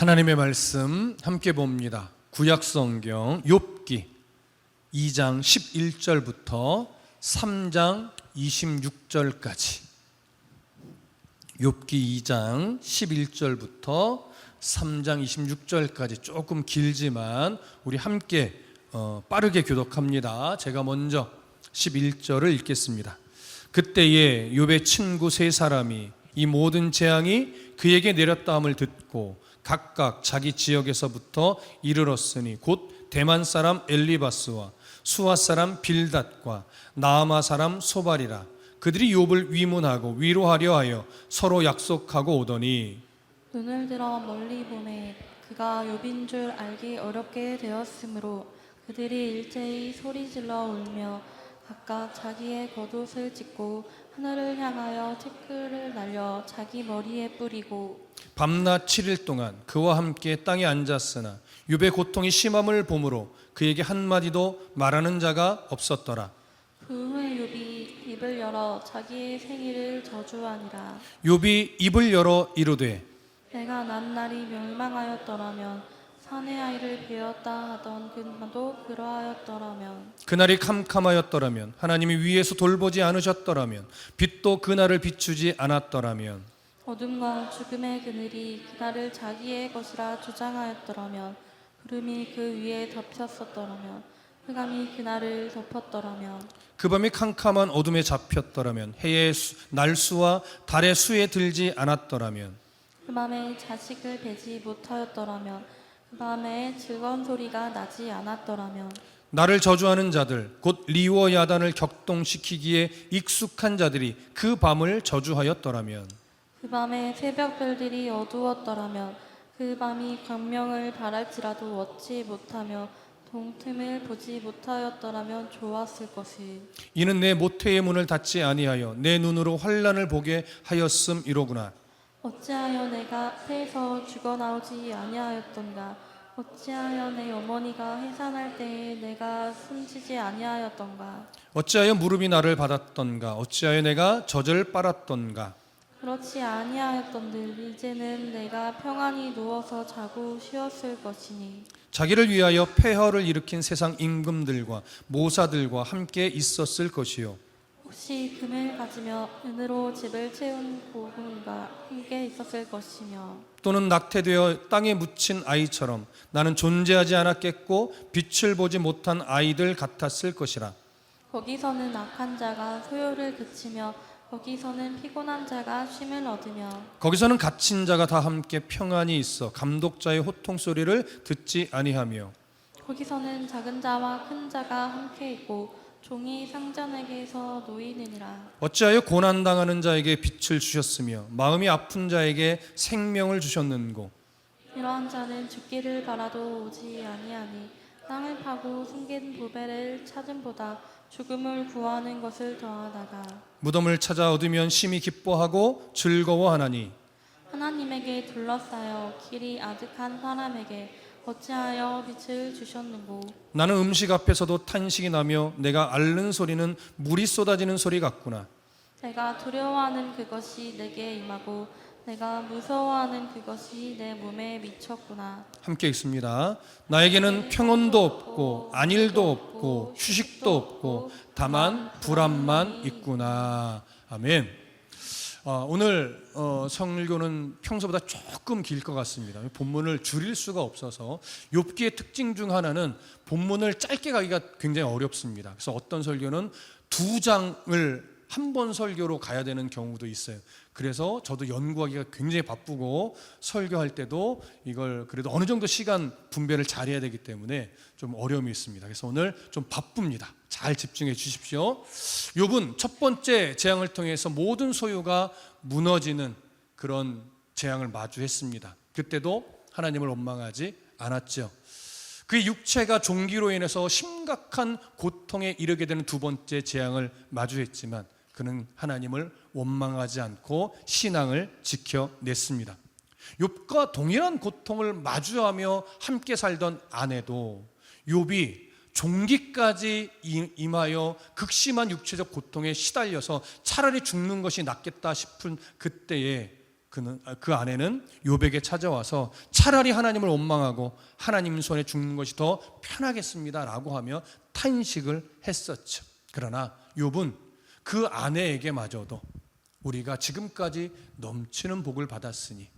하나님의 말씀 함께 봅니다. 구약성경 욥기 2장 11절부터 3장 26절까지. 욥기 2장 11절부터 3장 26절까지 조금 길지만 우리 함께 빠르게 교독합니다. 제가 먼저 11절을 읽겠습니다. 그때에 욥의 친구 세 사람이 이 모든 재앙이 그에게 내렸다 함을 듣고 각각 자기 지역에서부터 이르렀으니 곧 대만 사람 엘리바스와 수아 사람 빌닷과 나아마 사람 소발이라. 그들이 욥을 위문하고 위로하려 하여 서로 약속하고 오더니 눈을 들어 멀리 보매 그가 욥인 줄 알기 어렵게 되었으므로 그들이 일제히 소리질러 울며 각각 자기의 겉옷을 찢고 하늘을 향하여 티끌을 날려 자기 머리에 뿌리고 밤낮 7일 동안 그와 함께 땅에 앉았으나 욥의 고통이 심함을 보므로 그에게 한마디도 말하는 자가 없었더라. 그 후에 욥이 입을 열어 자기의 생일을 저주하니라. 욥이 입을 열어 이르되 내가 난 날이 멸망하였더라면 사내 아이를 베었다 하던 그도 그러하였더라면 그날이 캄캄하였더라면 하나님이 위에서 돌보지 않으셨더라면 빛도 그날을 비추지 않았더라면 어둠과 죽음의 그늘이 그날을 자기의 것이라 주장하였더라면 구름이 그 위에 덮였었더라면 흑암이 그날을 덮었더라면 그 밤이 캄캄한 어둠에 잡혔더라면 해의 날수와 달의 수에 들지 않았더라면 그 밤에 자식을 베지 못하였더라면 그 밤에 즐거운 소리가 나지 않았더라면 나를 저주하는 자들 곧 리워 야단을 격동시키기에 익숙한 자들이 그 밤을 저주하였더라면 그 밤에 새벽별들이 어두웠더라면 그 밤이 광명을 바랄지라도 얻지 못하며 동틈을 보지 못하였더라면 좋았을 것을. 이는 내 모태의 문을 닫지 아니하여 내 눈으로 환난을 보게 하였음이로구나. 어찌하여 내가 태에서 죽어나오지 아니하였던가. 어찌하여 내 어머니가 해산할 때에 내가 숨지지 아니하였던가. 어찌하여 무릎이 나를 받았던가. 어찌하여 내가 젖을 빨았던가. 그렇지 아니하였던들 이제는 내가 평안히 누워서 자고 쉬었을 것이니. 자기를 위하여 폐허를 일으킨 세상 임금들과 모사들과 함께 있었을 것이요 혹시 금을 가지며 은으로 집을 채운 고군과 함께 있었을 것이며 또는 낙태되어 땅에 묻힌 아이처럼 나는 존재하지 않았겠고 빛을 보지 못한 아이들 같았을 것이라. 거기서는 악한 자가 소요를 그치며 거기서는 피곤한 자가 쉼을 얻으며 거기서는 갇힌 자가 다 함께 평안히 있어 감독자의 호통 소리를 듣지 아니하며 거기서는 작은 자와 큰 자가 함께 있고 종이 상전에게서 놓이느니라. 어찌하여 고난당하는 자에게 빛을 주셨으며 마음이 아픈 자에게 생명을 주셨는고. 이러한 자는 죽기를 바라도 오지 아니하니 땅을 파고 숨긴 보배를 찾음보다 죽음을 구하는 것을 더하다가 무덤을 찾아 얻으면 심히 기뻐하고 즐거워하나니 하나님에게 둘러싸여 길이 아득한 사람에게 어찌하여 빛을 주셨는고. 나는 음식 앞에서도 탄식이 나며 내가 앓는 소리는 물이 쏟아지는 소리 같구나. 내가 두려워하는 그것이 내게 임하고 내가 무서워하는 그것이 내 몸에 미쳤구나. 함께 읽습니다. 나에게는 평온도 없고 안일도 없고 휴식도 없고 다만 불안만 있구나. 아멘. 오늘 설교는 평소보다 조금 길 것 같습니다. 본문을 줄일 수가 없어서 욥기의 특징 중 하나는 본문을 짧게 가기가 굉장히 어렵습니다. 그래서 어떤 설교는 2장을 한 번 설교로 가야 되는 경우도 있어요. 그래서 저도 연구하기가 굉장히 바쁘고 설교할 때도 이걸 그래도 어느 정도 시간 분배를 잘해야 되기 때문에 좀 어려움이 있습니다. 그래서 오늘 좀 바쁩니다. 잘 집중해 주십시오. 욥은 첫 번째 재앙을 통해서 모든 소유가 무너지는 그런 재앙을 마주했습니다. 그때도 하나님을 원망하지 않았죠. 그의 육체가 종기로 인해서 심각한 고통에 이르게 되는 두 번째 재앙을 마주했지만 그는 하나님을 원망하지 않고 신앙을 지켜냈습니다. 욥과 동일한 고통을 마주하며 함께 살던 아내도 욥이 종기까지 임하여 극심한 육체적 고통에 시달려서 차라리 죽는 것이 낫겠다 싶은 그때에 그 아내는 욥에게 찾아와서 차라리 하나님을 원망하고 하나님 손에 죽는 것이 더 편하겠습니다라고 하며 탄식을 했었죠. 그러나 욥은 그 아내에게마저도 우리가 지금까지 넘치는 복을 받았으니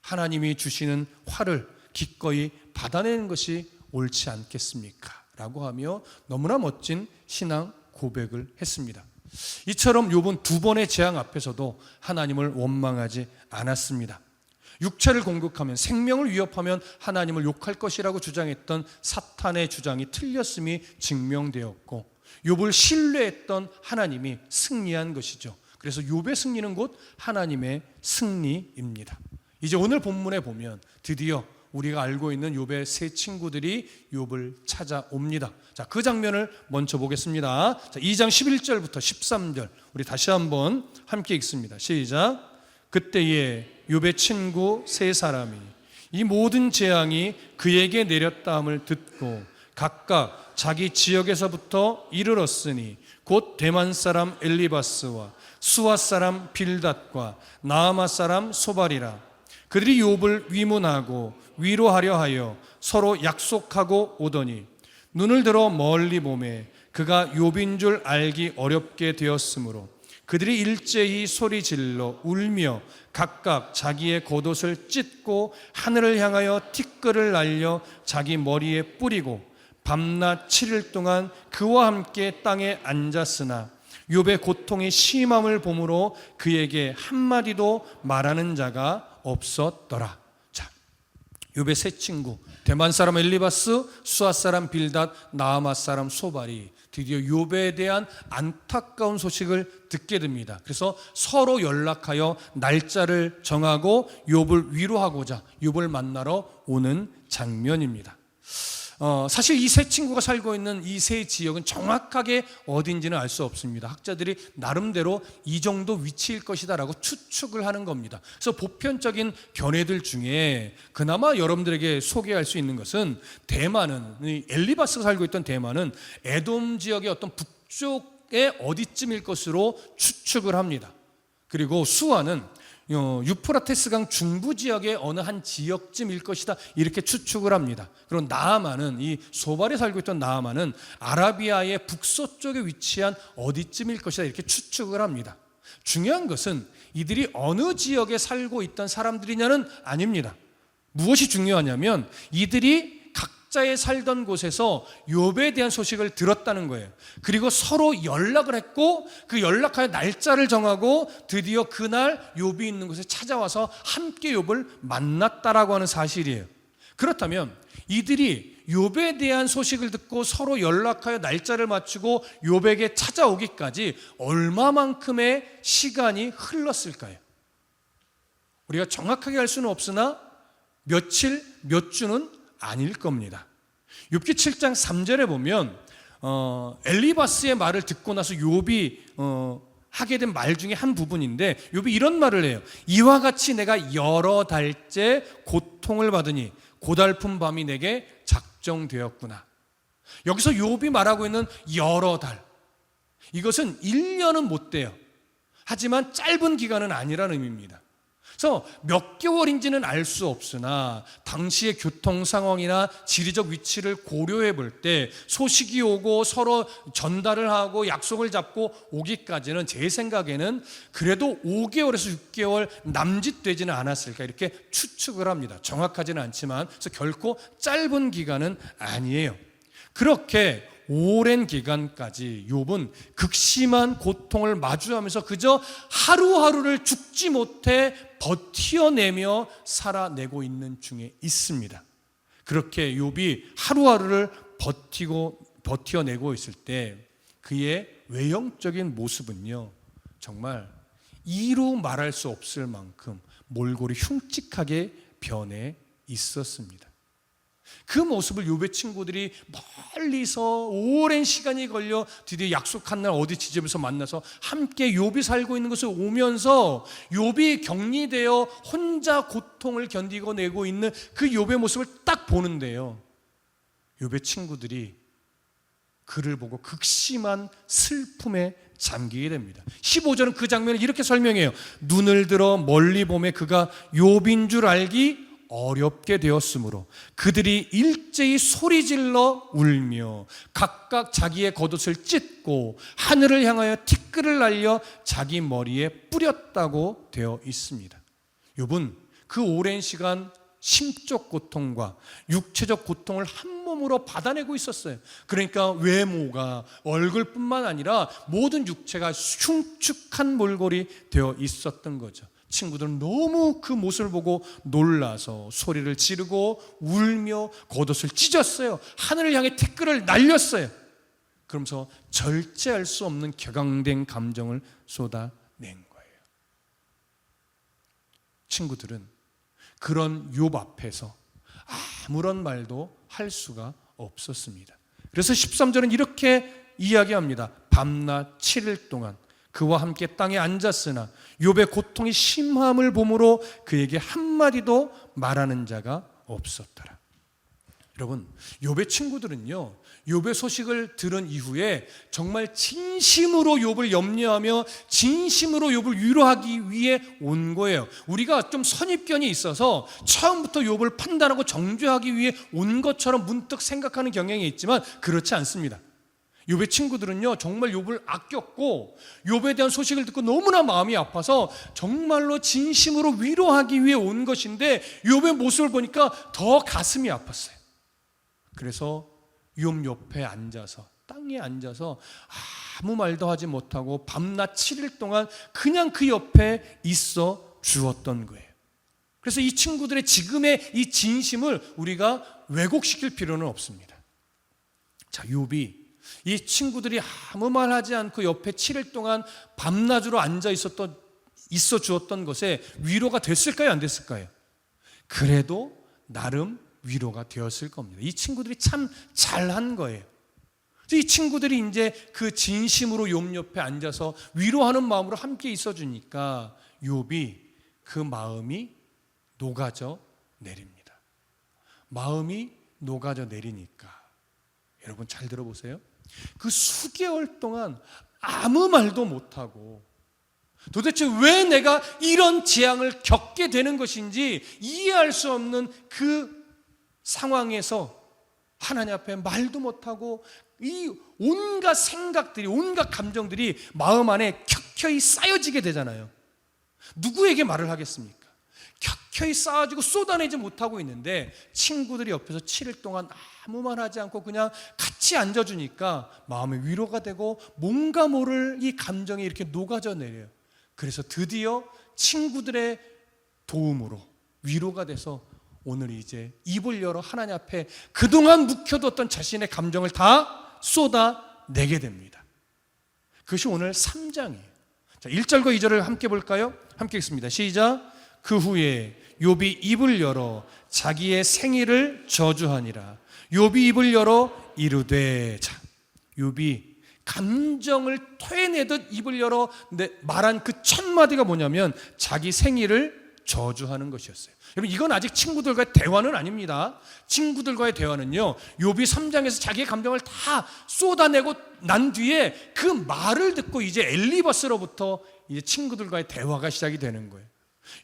하나님이 주시는 화를 기꺼이 받아내는 것이 옳지 않겠습니까? 라고 하며 너무나 멋진 신앙 고백을 했습니다. 이처럼 욥은 두 번의 재앙 앞에서도 하나님을 원망하지 않았습니다. 육체를 공격하면, 생명을 위협하면 하나님을 욕할 것이라고 주장했던 사탄의 주장이 틀렸음이 증명되었고, 욥을 신뢰했던 하나님이 승리한 것이죠. 그래서 욥의 승리는 곧 하나님의 승리입니다. 이제 오늘 본문에 보면 드디어 우리가 알고 있는 욥의 세 친구들이 욥을 찾아옵니다. 자, 그 장면을 먼저 보겠습니다. 자, 2장 11절부터 13절 우리 다시 한번 함께 읽습니다. 시작. 그때에 욥의 친구 세 사람이 이 모든 재앙이 그에게 내렸다함을 듣고 각각 자기 지역에서부터 이르렀으니 곧 대만 사람 엘리바스와 수아 사람 빌닷과 나아마 사람 소발이라. 그들이 욥을 위문하고 위로하려 하여 서로 약속하고 오더니 눈을 들어 멀리 보매 그가 욥인 줄 알기 어렵게 되었으므로 그들이 일제히 소리질러 울며 각각 자기의 겉옷을 찢고 하늘을 향하여 티끌을 날려 자기 머리에 뿌리고 밤낮 7일 동안 그와 함께 땅에 앉았으나 욥의 고통이 심함을 보므로 그에게 한마디도 말하는 자가 없었더라. 자, 욥의 세 친구 대만 사람 엘리바스, 수아 사람 빌닷, 나아마 사람 소발이 드디어 욥에 대한 안타까운 소식을 듣게 됩니다. 그래서 서로 연락하여 날짜를 정하고 욥을 위로하고자 욥을 만나러 오는 장면입니다. 사실 이 세 친구가 살고 있는 이 세 지역은 정확하게 어딘지는 알 수 없습니다. 학자들이 나름대로 이 정도 위치일 것이다라고 추측을 하는 겁니다. 그래서 보편적인 견해들 중에 그나마 여러분들에게 소개할 수 있는 것은 대만은, 엘리바스가 살고 있던 대만은 에돔 지역의 어떤 북쪽의 어디쯤일 것으로 추측을 합니다. 그리고 수아는 유프라테스강 중부 지역의 어느 한 지역쯤일 것이다 이렇게 추측을 합니다. 그리고 나아만은, 이 소발에 살고 있던 나아만은 아라비아의 북서쪽에 위치한 어디쯤일 것이다 이렇게 추측을 합니다. 중요한 것은 이들이 어느 지역에 살고 있던 사람들이냐는 아닙니다. 무엇이 중요하냐면 이들이 각자의 살던 곳에서 욥에 대한 소식을 들었다는 거예요. 그리고 서로 연락을 했고 그 연락하여 날짜를 정하고 드디어 그날 욥이 있는 곳에 찾아와서 함께 욥을 만났다라고 하는 사실이에요. 그렇다면 이들이 욥에 대한 소식을 듣고 서로 연락하여 날짜를 맞추고 욥에게 찾아오기까지 얼마만큼의 시간이 흘렀을까요? 우리가 정확하게 알 수는 없으나 며칠, 몇 주는 아닐 겁니다. 욥기 7장 3절에 보면 엘리바스의 말을 듣고 나서 욥이 하게 된 말 중에 한 부분인데 욥이 이런 말을 해요. 이와 같이 내가 여러 달째 고통을 받으니 고달픈 밤이 내게 작정되었구나. 여기서 욥이 말하고 있는 여러 달, 이것은 1년은 못 돼요. 하지만 짧은 기간은 아니라는 의미입니다. 그래서 몇 개월인지는 알 수 없으나 당시의 교통 상황이나 지리적 위치를 고려해 볼 때 소식이 오고 서로 전달을 하고 약속을 잡고 오기까지는 제 생각에는 그래도 5개월에서 6개월 남짓되지는 않았을까 이렇게 추측을 합니다. 정확하지는 않지만 그래서 결코 짧은 기간은 아니에요. 그렇게 오랜 기간까지 욥은 극심한 고통을 마주하면서 그저 하루하루를 죽지 못해 버텨내며 살아내고 있는 중에 있습니다. 그렇게 욥이 하루하루를 버텨내고 있을 때 그의 외형적인 모습은요, 정말 이루 말할 수 없을 만큼 몰골이 흉측하게 변해 있었습니다. 그 모습을 욥의 친구들이 멀리서 오랜 시간이 걸려 드디어 약속한 날 어디 지점에서 만나서 함께 욥이 살고 있는 것을 오면서 욥이 격리되어 혼자 고통을 견디고 내고 있는 그 욥의 모습을 딱 보는데요, 욥의 친구들이 그를 보고 극심한 슬픔에 잠기게 됩니다. 15절은 그 장면을 이렇게 설명해요. 눈을 들어 멀리 보매 그가 욥인 줄 알기 어렵게 되었으므로 그들이 일제히 소리질러 울며 각각 자기의 겉옷을 찢고 하늘을 향하여 티끌을 날려 자기 머리에 뿌렸다고 되어 있습니다. 욥은 그 오랜 시간 심적 고통과 육체적 고통을 한 몸으로 받아내고 있었어요. 그러니까 외모가 얼굴뿐만 아니라 모든 육체가 흉측한 몰골이 되어 있었던 거죠. 친구들은 너무 그 모습을 보고 놀라서 소리를 지르고 울며 겉옷을 찢었어요. 하늘을 향해 티끌을 날렸어요. 그러면서 절제할 수 없는 격앙된 감정을 쏟아낸 거예요. 친구들은 그런 욥 앞에서 아무런 말도 할 수가 없었습니다. 그래서 13절은 이렇게 이야기합니다. 밤낮 7일 동안 그와 함께 땅에 앉았으나 욥의 고통이 심함을 보므로 그에게 한마디도 말하는 자가 없었더라. 여러분, 욥의 친구들은요, 욥의 소식을 들은 이후에 정말 진심으로 욥을 염려하며 진심으로 욥을 위로하기 위해 온 거예요. 우리가 좀 선입견이 있어서 처음부터 욥을 판단하고 정죄하기 위해 온 것처럼 문득 생각하는 경향이 있지만 그렇지 않습니다. 욥의 친구들은요, 정말 욥을 아꼈고 욥에 대한 소식을 듣고 너무나 마음이 아파서 정말로 진심으로 위로하기 위해 온 것인데 욥의 모습을 보니까 더 가슴이 아팠어요. 그래서 욥 옆에 앉아서, 땅에 앉아서 아무 말도 하지 못하고 밤낮 7일 동안 그냥 그 옆에 있어 주었던 거예요. 그래서 이 친구들의 지금의 이 진심을 우리가 왜곡시킬 필요는 없습니다. 자, 욥이 이 친구들이 아무 말 하지 않고 옆에 7일 동안 밤낮으로 앉아 있어 주었던 것에 위로가 됐을까요? 안 됐을까요? 그래도 나름 위로가 되었을 겁니다. 이 친구들이 참 잘한 거예요. 이 친구들이 이제 그 진심으로 욥 옆에 앉아서 위로하는 마음으로 함께 있어 주니까 욥이 그 마음이 녹아져 내립니다. 마음이 녹아져 내리니까 여러분 잘 들어보세요. 그 수개월 동안 아무 말도 못하고 도대체 왜 내가 이런 재앙을 겪게 되는 것인지 이해할 수 없는 그 상황에서 하나님 앞에 말도 못하고 이 온갖 생각들이, 온갖 감정들이 마음 안에 켜켜이 쌓여지게 되잖아요. 누구에게 말을 하겠습니까? 켜켜이 쌓아지고 쏟아내지 못하고 있는데 친구들이 옆에서 7일 동안 아무 말 하지 않고 그냥 같이 앉아주니까 마음의 위로가 되고 뭔가 모를 이 감정이 이렇게 녹아져 내려요. 그래서 드디어 친구들의 도움으로 위로가 돼서 오늘 이제 입을 열어 하나님 앞에 그동안 묵혀뒀던 자신의 감정을 다 쏟아내게 됩니다. 그것이 오늘 3장이에요. 자, 1절과 2절을 함께 볼까요? 함께 읽습니다. 시작. 그 후에 욥이 입을 열어 자기의 생일을 저주하니라. 욥이 입을 열어 이르되. 자, 욥이 감정을 토해내듯 입을 열어 말한 그 첫 마디가 뭐냐면 자기 생일을 저주하는 것이었어요. 여러분, 이건 아직 친구들과의 대화는 아닙니다. 친구들과의 대화는요, 욥이 3장에서 자기의 감정을 다 쏟아내고 난 뒤에 그 말을 듣고 이제 엘리바스로부터 이제 친구들과의 대화가 시작이 되는 거예요.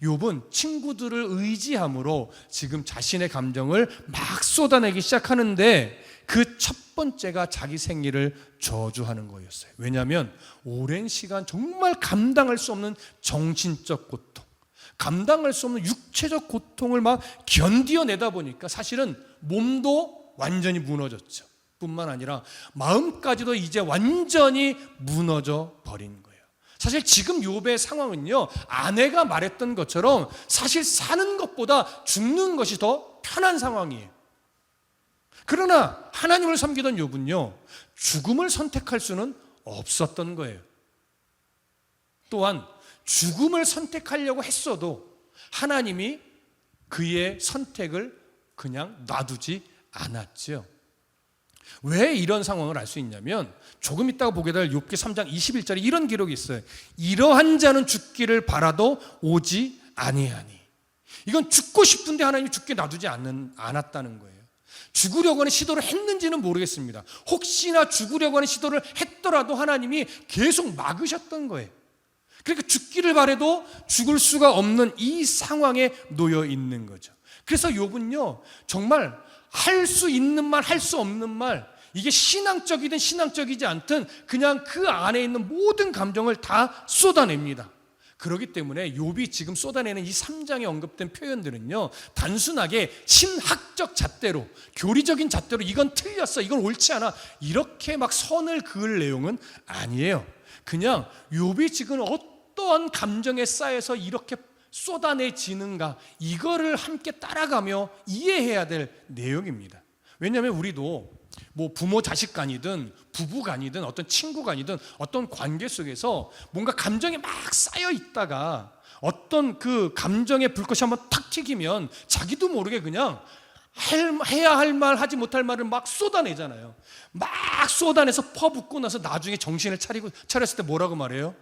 욥은 친구들을 의지함으로 지금 자신의 감정을 막 쏟아내기 시작하는데 그 첫 번째가 자기 생일을 저주하는 거였어요. 왜냐하면 오랜 시간 정말 감당할 수 없는 정신적 고통, 감당할 수 없는 육체적 고통을 막 견디어내다 보니까 사실은 몸도 완전히 무너졌죠. 뿐만 아니라 마음까지도 이제 완전히 무너져 버린 거예요. 사실 지금 욥의 상황은요, 아내가 말했던 것처럼 사실 사는 것보다 죽는 것이 더 편한 상황이에요. 그러나 하나님을 섬기던 욥은요, 죽음을 선택할 수는 없었던 거예요. 또한 죽음을 선택하려고 했어도 하나님이 그의 선택을 그냥 놔두지 않았죠. 왜 이런 상황을 알 수 있냐면 조금 있다가 보게 될 욥기 3장 21절에 이런 기록이 있어요. 이러한 자는 죽기를 바라도 오지 아니하니. 이건 죽고 싶은데 하나님이 죽게 놔두지 않았다는 거예요. 죽으려고 하는 시도를 했는지는 모르겠습니다. 혹시나 죽으려고 하는 시도를 했더라도 하나님이 계속 막으셨던 거예요. 그러니까 죽기를 바라도 죽을 수가 없는 이 상황에 놓여 있는 거죠. 그래서 욥은요, 정말 할 수 있는 말, 할 수 없는 말, 이게 신앙적이든 신앙적이지 않든 그냥 그 안에 있는 모든 감정을 다 쏟아냅니다. 그렇기 때문에 욥이 지금 쏟아내는 이 3장에 언급된 표현들은요, 단순하게 신학적 잣대로, 교리적인 잣대로 이건 틀렸어, 이건 옳지 않아, 이렇게 막 선을 그을 내용은 아니에요. 그냥 욥이 지금 어떠한 감정에 쌓여서 이렇게 쏟아내지는가, 이거를 함께 따라가며 이해해야 될 내용입니다. 왜냐하면 우리도 뭐 부모 자식 간이든 부부 간이든 어떤 친구 간이든 어떤 관계 속에서 뭔가 감정이 막 쌓여 있다가 어떤 그 감정의 불꽃이 한번 탁 튀기면 자기도 모르게 그냥 해야 할 말 하지 못할 말을 막 쏟아내잖아요. 막 쏟아내서 퍼붓고 나서 나중에 정신을 차렸을 때 뭐라고 말해요?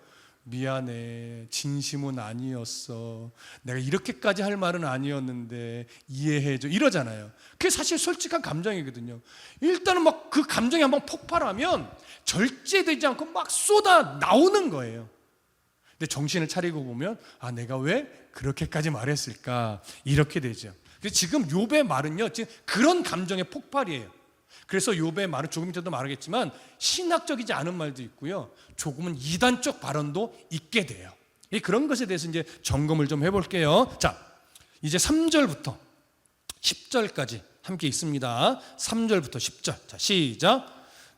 미안해, 진심은 아니었어, 내가 이렇게까지 할 말은 아니었는데 이해해줘, 이러잖아요. 그게 사실 솔직한 감정이거든요. 일단은 막 그 감정이 한번 폭발하면 절제되지 않고 막 쏟아 나오는 거예요. 근데 정신을 차리고 보면 내가 왜 그렇게까지 말했을까, 이렇게 되죠. 그래서 지금 욥의 말은요, 지금 그런 감정의 폭발이에요. 그래서 욥의 말은 조금 전에도 말하겠지만 신학적이지 않은 말도 있고요, 조금은 이단적 발언도 있게 돼요. 그런 것에 대해서 이제 점검을 좀 해볼게요. 자, 이제 3절부터 10절까지 함께 있습니다. 3절부터 10절. 자, 시작.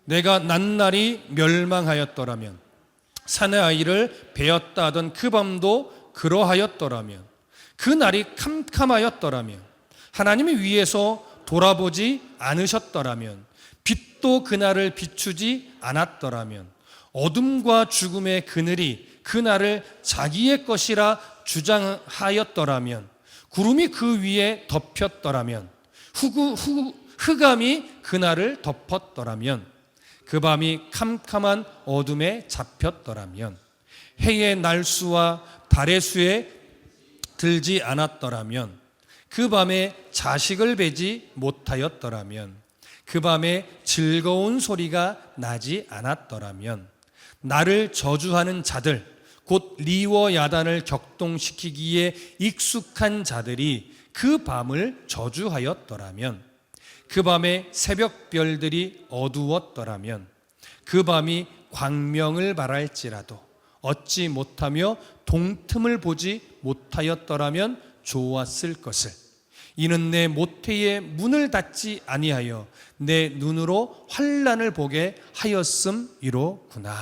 내가 낱날이 멸망하였더라면, 사내 아이를 베었다 하던 그 밤도 그러하였더라면, 그 날이 캄캄하였더라면, 하나님이 위에서 돌아보지 않으셨더라면, 빛도 그날을 비추지 않았더라면, 어둠과 죽음의 그늘이 그날을 자기의 것이라 주장하였더라면, 구름이 그 위에 덮였더라면, 흑암이 그날을 덮었더라면, 그 밤이 캄캄한 어둠에 잡혔더라면, 해의 날수와 달의 수에 들지 않았더라면, 그 밤에 자식을 베지 못하였더라면, 그 밤에 즐거운 소리가 나지 않았더라면, 나를 저주하는 자들, 곧 리워 야단을 격동시키기에 익숙한 자들이 그 밤을 저주하였더라면, 그 밤에 새벽별들이 어두웠더라면, 그 밤이 광명을 발할지라도 얻지 못하며 동틈을 보지 못하였더라면 좋았을 것을. 이는 내 모태의 문을 닫지 아니하여 내 눈으로 환난을 보게 하였음이로구나.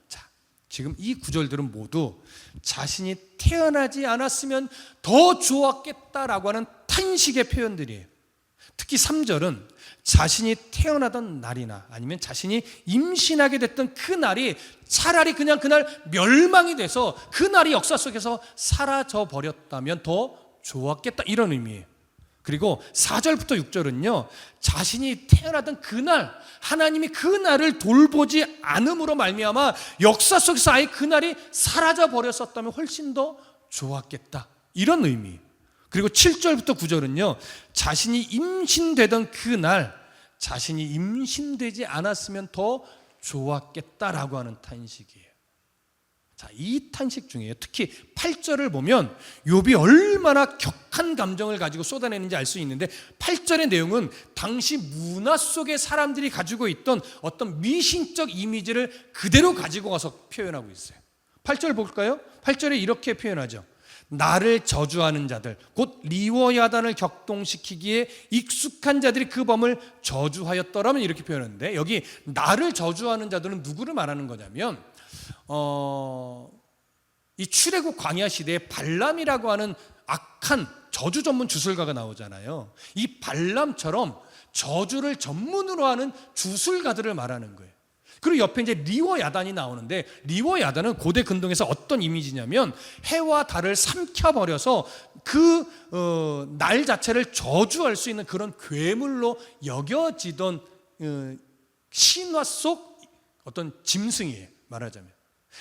자, 지금 이 구절들은 모두 자신이 태어나지 않았으면 더 좋았겠다라고 하는 탄식의 표현들이에요. 특히 3절은 자신이 태어나던 날이나 아니면 자신이 임신하게 됐던 그 날이 차라리 그냥 그날 멸망이 돼서 그 날이 역사 속에서 사라져 버렸다면 더 좋았겠다, 이런 의미예요. 그리고 4절부터 6절은요, 자신이 태어나던 그날, 하나님이 그 날을 돌보지 않음으로 말미암아 역사 속에서 아예 그 날이 사라져 버렸었다면 훨씬 더 좋았겠다, 이런 의미예요. 그리고 7절부터 9절은요, 자신이 임신되던 그날, 자신이 임신되지 않았으면 더 좋았겠다라고 하는 탄식이에요. 자, 이 탄식 중에 특히 8절을 보면 욥이 얼마나 격한 감정을 가지고 쏟아내는지 알 수 있는데, 8절의 내용은 당시 문화 속의 사람들이 가지고 있던 어떤 미신적 이미지를 그대로 가지고 와서 표현하고 있어요. 8절 볼까요? 8절에 이렇게 표현하죠. 나를 저주하는 자들, 곧 리워야단을 격동시키기에 익숙한 자들이 그 밤을 저주하였더라면, 이렇게 표현하는데, 여기 나를 저주하는 자들은 누구를 말하는 거냐면 이 출애굽 광야 시대에 발람이라고 하는 악한 저주 전문 주술가가 나오잖아요. 이 발람처럼 저주를 전문으로 하는 주술가들을 말하는 거예요. 그리고 옆에 이제 리워 야단이 나오는데, 리워 야단은 고대 근동에서 어떤 이미지냐면 해와 달을 삼켜버려서 그 날 자체를 저주할 수 있는 그런 괴물로 여겨지던 신화 속 어떤 짐승이에요, 말하자면.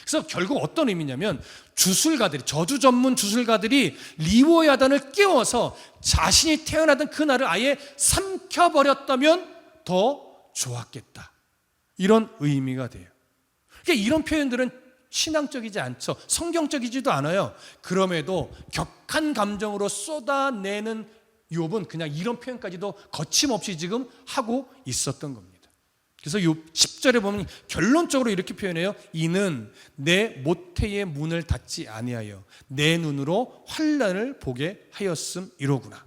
그래서 결국 어떤 의미냐면 주술가들이, 저주 전문 주술가들이 리워야단을 깨워서 자신이 태어나던 그 날을 아예 삼켜버렸다면 더 좋았겠다, 이런 의미가 돼요. 그러니까 이런 표현들은 신앙적이지 않죠. 성경적이지도 않아요. 그럼에도 격한 감정으로 쏟아내는 욥은 그냥 이런 표현까지도 거침없이 지금 하고 있었던 겁니다. 그래서 욥 10절에 보면 결론적으로 이렇게 표현해요. 이는 내 모태의 문을 닫지 아니하여 내 눈으로 환난을 보게 하였음이로구나.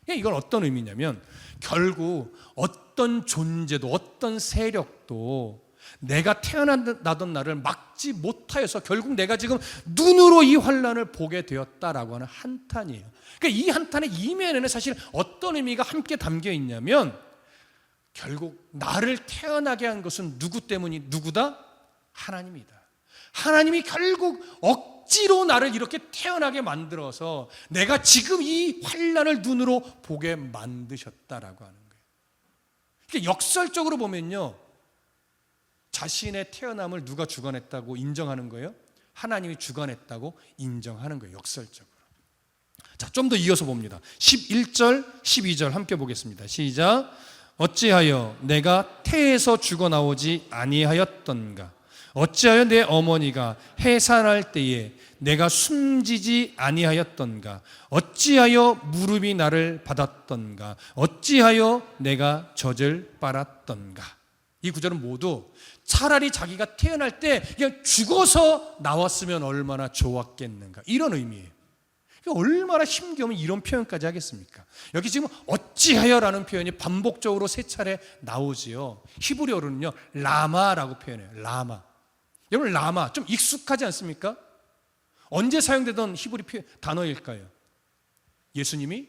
이건 어떤 의미냐면 결국 어떤 존재도 어떤 세력도 내가 태어나던 날을 막지 못하여서 결국 내가 지금 눈으로 이 환난을 보게 되었다라고 하는 한탄이에요. 그러니까 이 한탄의 이면에는 사실 어떤 의미가 함께 담겨 있냐면 결국 나를 태어나게 한 것은 누구 때문이 누구다? 하나님이다. 하나님이 결국 억지로 나를 이렇게 태어나게 만들어서 내가 지금 이 환난을 눈으로 보게 만드셨다라고 하는 거예요. 그러니까 역설적으로 보면요, 자신의 태어남을 누가 주관했다고 인정하는 거예요? 하나님이 주관했다고 인정하는 거예요. 역설적으로. 자, 좀 더 이어서 봅니다. 11절, 12절 함께 보겠습니다. 시작. 어찌하여 내가 태에서 죽어나오지 아니하였던가? 어찌하여 내 어머니가 해산할 때에 내가 숨지지 아니하였던가? 어찌하여 무릎이 나를 받았던가? 어찌하여 내가 젖을 빨았던가? 이 구절은 모두 차라리 자기가 태어날 때 그냥 죽어서 나왔으면 얼마나 좋았겠는가, 이런 의미예요. 얼마나 힘겨우면 이런 표현까지 하겠습니까? 여기 지금 어찌하여라는 표현이 반복적으로 3차례 나오지요. 히브리어로는요 라마라고 표현해요. 라마. 여러분, 라마 좀 익숙하지 않습니까? 언제 사용되던 히브리 단어일까요? 예수님이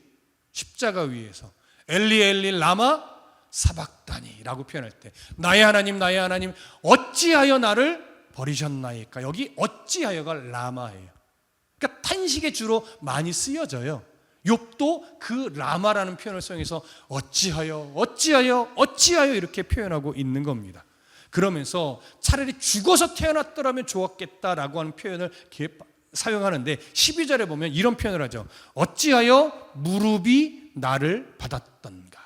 십자가 위에서 엘리 엘리 라마 사박다니라고 표현할 때, 나의 하나님 나의 하나님 어찌하여 나를 버리셨나이까? 여기 어찌하여가 라마예요. 그러니까 탄식의 주로 많이 쓰여져요. 욥도 그 라마라는 표현을 사용해서 어찌하여 어찌하여 어찌하여 이렇게 표현하고 있는 겁니다. 그러면서 차라리 죽어서 태어났더라면 좋았겠다라고 하는 표현을 사용하는데 12절에 보면 이런 표현을 하죠. 어찌하여 무릎이 나를 받았던가?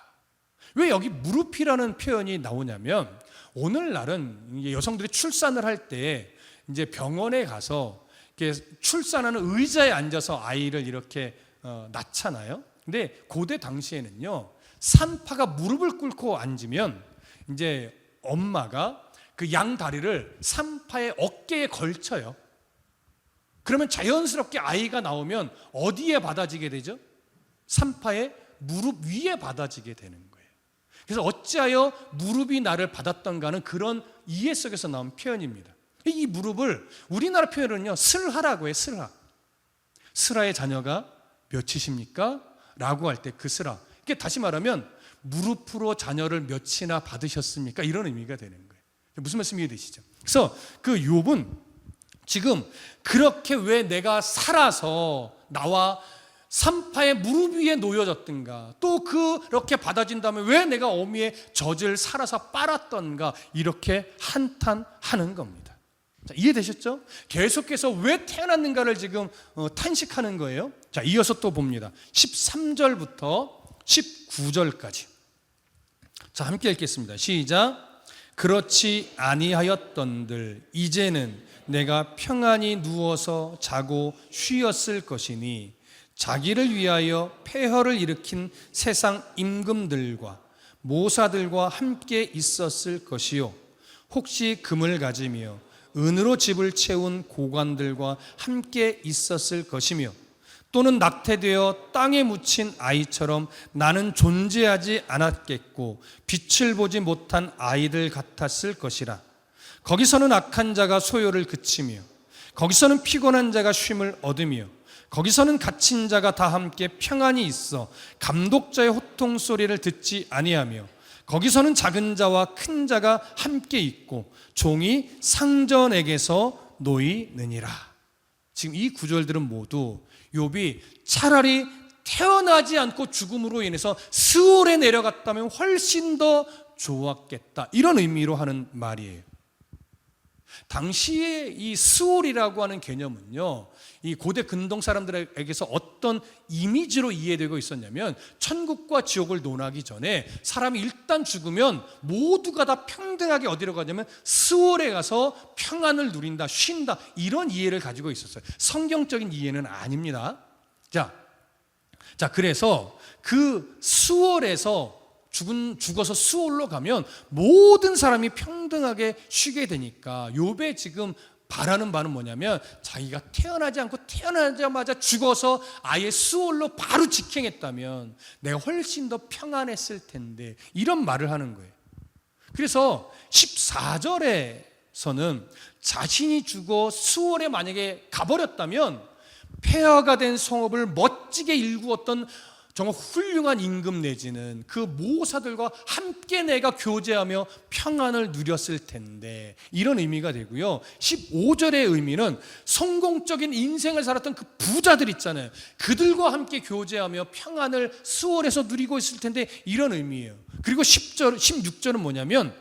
왜 여기 무릎이라는 표현이 나오냐면, 오늘날은 여성들이 출산을 할 때 이제 병원에 가서 출산하는 의자에 앉아서 아이를 이렇게 낳잖아요. 근데 고대 당시에는요, 산파가 무릎을 꿇고 앉으면 이제 엄마가 그 양 다리를 산파의 어깨에 걸쳐요. 그러면 자연스럽게 아이가 나오면 어디에 받아지게 되죠? 산파의 무릎 위에 받아지게 되는 거예요. 그래서 어찌하여 무릎이 나를 받았던가는 그런 이해 속에서 나온 표현입니다. 이 무릎을 우리나라 표현은요 슬하라고 해요. 슬하. 슬하의 자녀가 몇이십니까? 라고 할 때 그 슬하. 이게 다시 말하면 무릎으로 자녀를 몇이나 받으셨습니까? 이런 의미가 되는 거예요. 무슨 말씀 이해되시죠? 그래서 그 욥은 지금 그렇게 왜 내가 살아서 나와 산파의 무릎 위에 놓여졌던가, 또 그렇게 받아진다면 왜 내가 어미의 젖을 살아서 빨았던가, 이렇게 한탄하는 겁니다. 자, 이해되셨죠? 계속해서 왜 태어났는가를 지금 탄식하는 거예요. 자, 이어서 또 봅니다. 13절부터 19절까지. 자, 함께 읽겠습니다. 시작. 그렇지 아니하였던들 이제는 내가 평안히 누워서 자고 쉬었을 것이니 자기를 위하여 폐허를 일으킨 세상 임금들과 모사들과 함께 있었을 것이요, 혹시 금을 가지며 은으로 집을 채운 고관들과 함께 있었을 것이며, 또는 낙태되어 땅에 묻힌 아이처럼 나는 존재하지 않았겠고 빛을 보지 못한 아이들 같았을 것이라. 거기서는 악한 자가 소요를 그치며, 거기서는 피곤한 자가 쉼을 얻으며, 거기서는 갇힌 자가 다 함께 평안히 있어 감독자의 호통 소리를 듣지 아니하며, 거기서는 작은 자와 큰 자가 함께 있고 종이 상전에게서 놓이느니라. 지금 이 구절들은 모두 욥이 차라리 태어나지 않고 죽음으로 인해서 스올에 내려갔다면 훨씬 더 좋았겠다, 이런 의미로 하는 말이에요. 당시에 이 스올이라고 하는 개념은요, 이 고대 근동 사람들에게서 어떤 이미지로 이해되고 있었냐면, 천국과 지옥을 논하기 전에 사람이 일단 죽으면 모두가 다 평등하게 어디로 가냐면 스올에 가서 평안을 누린다, 쉰다, 이런 이해를 가지고 있었어요. 성경적인 이해는 아닙니다. 자, 그래서 그 스올에서 죽어서 스올로 가면 모든 사람이 평등하게 쉬게 되니까 욥의 지금 바라는 바는 뭐냐면, 자기가 태어나지 않고 태어나자마자 죽어서 아예 스올로 바로 직행했다면 내가 훨씬 더 평안했을 텐데, 이런 말을 하는 거예요. 그래서 14절에서는 자신이 죽어 스올에 만약에 가버렸다면 폐허가 된 성읍을 멋지게 일구었던 정말 훌륭한 임금 내지는 그 모사들과 함께 내가 교제하며 평안을 누렸을 텐데, 이런 의미가 되고요. 15절의 의미는 성공적인 인생을 살았던 그 부자들 있잖아요. 그들과 함께 교제하며 평안을 스올에서 누리고 있을 텐데, 이런 의미예요. 그리고 16절은 뭐냐면,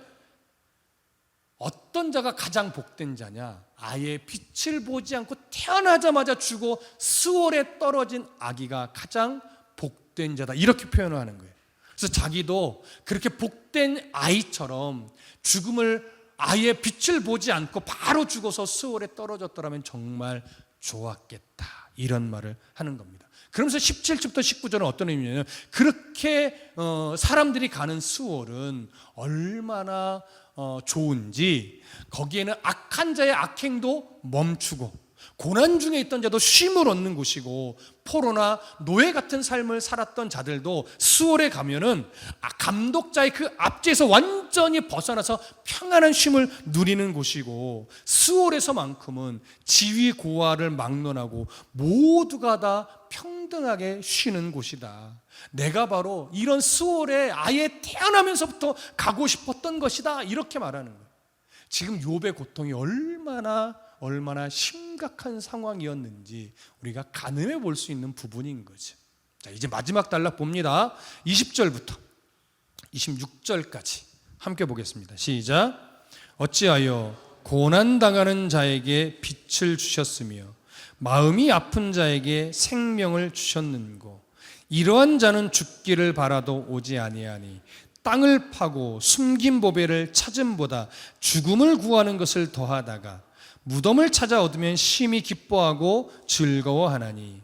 어떤 자가 가장 복된 자냐? 아예 빛을 보지 않고 태어나자마자 죽어 스올에 떨어진 아기가 가장 복된 자다, 이렇게 표현을 하는 거예요. 그래서 자기도 그렇게 복된 아이처럼 죽음을 아예 빛을 보지 않고 바로 죽어서 스올에 떨어졌더라면 정말 좋았겠다, 이런 말을 하는 겁니다. 그러면서 17절부터 19절은 어떤 의미냐면, 그렇게 사람들이 가는 스올은 얼마나 좋은지, 거기에는 악한 자의 악행도 멈추고 고난 중에 있던 자도 쉼을 얻는 곳이고, 포로나 노예 같은 삶을 살았던 자들도 스올에 가면은 감독자의 그 압제에서 완전히 벗어나서 평안한 쉼을 누리는 곳이고, 스올에서만큼은 지위 고하를 막론하고 모두가 다 평등하게 쉬는 곳이다. 내가 바로 이런 스올에 아예 태어나면서부터 가고 싶었던 것이다, 이렇게 말하는 거예요. 지금 욥의 고통이 얼마나 심각한 상황이었는지 우리가 가늠해 볼 수 있는 부분인 거죠. 자, 이제 마지막 단락 봅니다. 20절부터 26절까지 함께 보겠습니다. 시작. 어찌하여 고난당하는 자에게 빛을 주셨으며 마음이 아픈 자에게 생명을 주셨는고, 이러한 자는 죽기를 바라도 오지 아니하니 땅을 파고 숨긴 보배를 찾음보다 죽음을 구하는 것을 더하다가 무덤을 찾아 얻으면 심히 기뻐하고 즐거워하나니,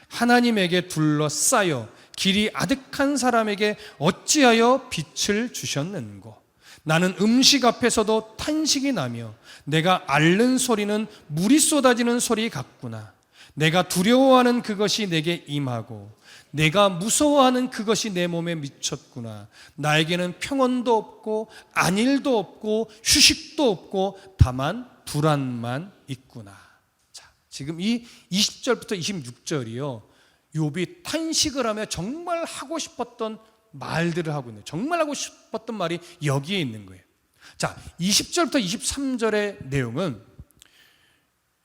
하나님에게 둘러싸여 길이 아득한 사람에게 어찌하여 빛을 주셨는고, 나는 음식 앞에서도 탄식이 나며 내가 앓는 소리는 물이 쏟아지는 소리 같구나. 내가 두려워하는 그것이 내게 임하고 내가 무서워하는 그것이 내 몸에 미쳤구나. 나에게는 평온도 없고 안일도 없고 휴식도 없고 다만 불안만 있구나. 자, 지금 이 20절부터 26절이요, 욥이 탄식을 하며 정말 하고 싶었던 말들을 하고 있는, 정말 하고 싶었던 말이 여기에 있는 거예요. 자, 20절부터 23절의 내용은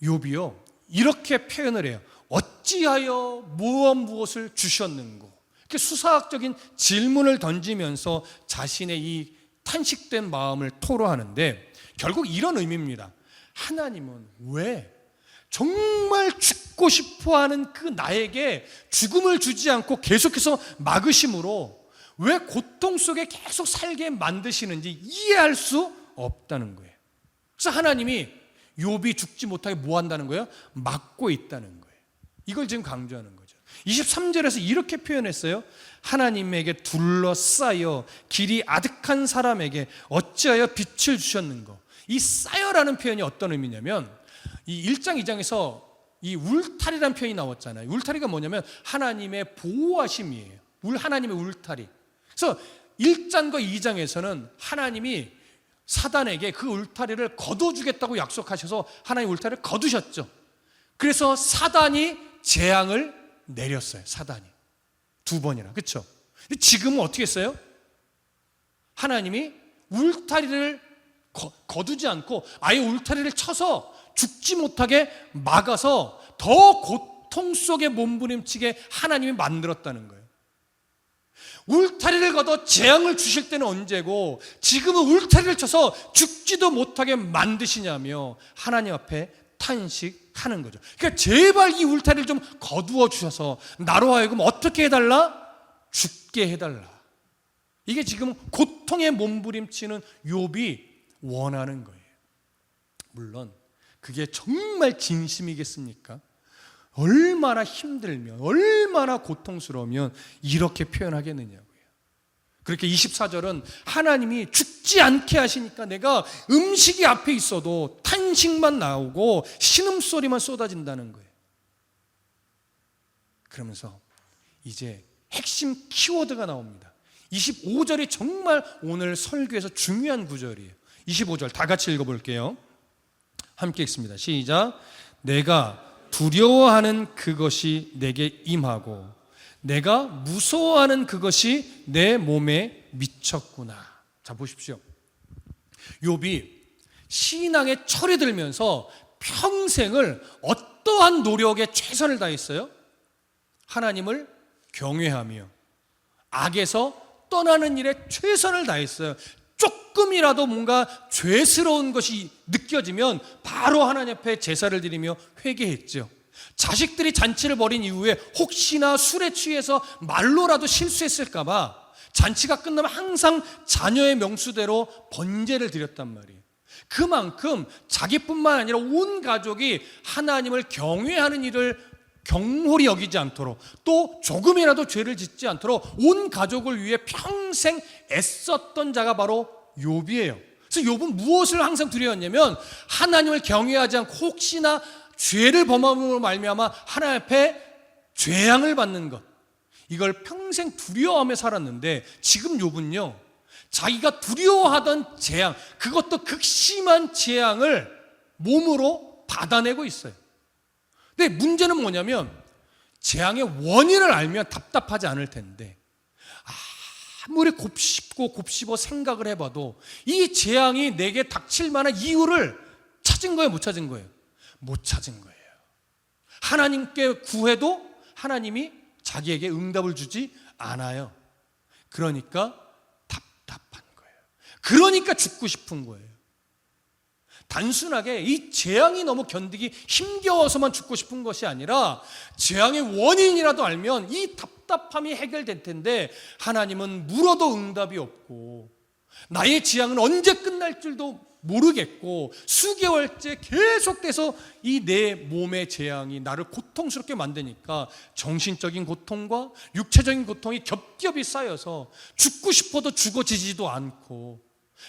욥이요 이렇게 표현을 해요. 어찌하여 무엇을 주셨는고, 이렇게 수사학적인 질문을 던지면서 자신의 이 탄식된 마음을 토로하는데, 결국 이런 의미입니다. 하나님은 왜 정말 죽고 싶어하는 그 나에게 죽음을 주지 않고 계속해서 막으심으로 왜 고통 속에 계속 살게 만드시는지 이해할 수 없다는 거예요. 그래서 하나님이 욥이 죽지 못하게 뭐 한다는 거예요? 막고 있다는 거예요. 이걸 지금 강조하는 거죠. 23절에서 이렇게 표현했어요. 하나님에게 둘러싸여 길이 아득한 사람에게 어찌하여 빛을 주셨는고. 이 쌓여라는 표현이 어떤 의미냐면, 이 1장 2장에서 이 울타리라는 표현이 나왔잖아요. 울타리가 뭐냐면 하나님의 보호하심이에요. 하나님의 울타리. 그래서 1장과 2장에서는 하나님이 사단에게 그 울타리를 거둬주겠다고 약속하셔서 하나님 울타리를 거두셨죠. 그래서 사단이 재앙을 내렸어요. 사단이 두 번이나, 그렇죠? 지금은 어떻게 했어요? 하나님이 울타리를 거두지 않고 아예 울타리를 쳐서 죽지 못하게 막아서 더 고통 속에 몸부림치게 하나님이 만들었다는 거예요. 울타리를 걷어 재앙을 주실 때는 언제고 지금은 울타리를 쳐서 죽지도 못하게 만드시냐며 하나님 앞에 탄식하는 거죠. 그러니까 제발 이 울타리를 좀 거두어 주셔서 나로 하여금 어떻게 해달라? 죽게 해달라. 이게 지금 고통에 몸부림치는 욥이 원하는 거예요. 물론 그게 정말 진심이겠습니까? 얼마나 힘들면, 얼마나 고통스러우면 이렇게 표현하겠느냐고요. 그렇게 24절은 하나님이 죽지 않게 하시니까 내가 음식이 앞에 있어도 탄식만 나오고 신음소리만 쏟아진다는 거예요. 그러면서 이제 핵심 키워드가 나옵니다. 25절이 정말 오늘 설교에서 중요한 구절이에요. 25절 다 같이 읽어볼게요. 함께 읽습니다. 시작. 내가 두려워하는 그것이 내게 임하고 내가 무서워하는 그것이 내 몸에 미쳤구나. 자, 보십시오. 욥이 신앙에 철이 들면서 평생을 어떠한 노력에 최선을 다했어요? 하나님을 경외하며 악에서 떠나는 일에 최선을 다했어요. 조금이라도 뭔가 죄스러운 것이 느껴지면 바로 하나님 앞에 제사를 드리며 회개했죠. 자식들이 잔치를 벌인 이후에 혹시나 술에 취해서 말로라도 실수했을까 봐 잔치가 끝나면 항상 자녀의 명수대로 번제를 드렸단 말이에요. 그만큼 자기뿐만 아니라 온 가족이 하나님을 경외하는 일을 경홀히 여기지 않도록 또 조금이라도 죄를 짓지 않도록 온 가족을 위해 평생 애썼던 자가 바로 욥이에요. 그래서 욥은 무엇을 항상 두려웠냐면 하나님을 경외하지 않고 혹시나 죄를 범함으로 말미암아 하나님 앞에 죄앙을 받는 것, 이걸 평생 두려워하며 살았는데 지금 욥은요, 자기가 두려워하던 재앙, 그것도 극심한 재앙을 몸으로 받아내고 있어요. 근데 문제는 뭐냐면 재앙의 원인을 알면 답답하지 않을 텐데 아무리 곱씹어 생각을 해봐도 이 재앙이 내게 닥칠 만한 이유를 찾은 거예요, 못 찾은 거예요? 못 찾은 거예요. 하나님께 구해도 하나님이 자기에게 응답을 주지 않아요. 그러니까 답답한 거예요. 그러니까 죽고 싶은 거예요. 단순하게 이 재앙이 너무 견디기 힘겨워서만 죽고 싶은 것이 아니라 재앙의 원인이라도 알면 이 답답함이 해결될 텐데 하나님은 물어도 응답이 없고 나의 재앙은 언제 끝날 줄도 모르겠고 수개월째 계속돼서 이 내 몸의 재앙이 나를 고통스럽게 만드니까 정신적인 고통과 육체적인 고통이 겹겹이 쌓여서 죽고 싶어도 죽어지지도 않고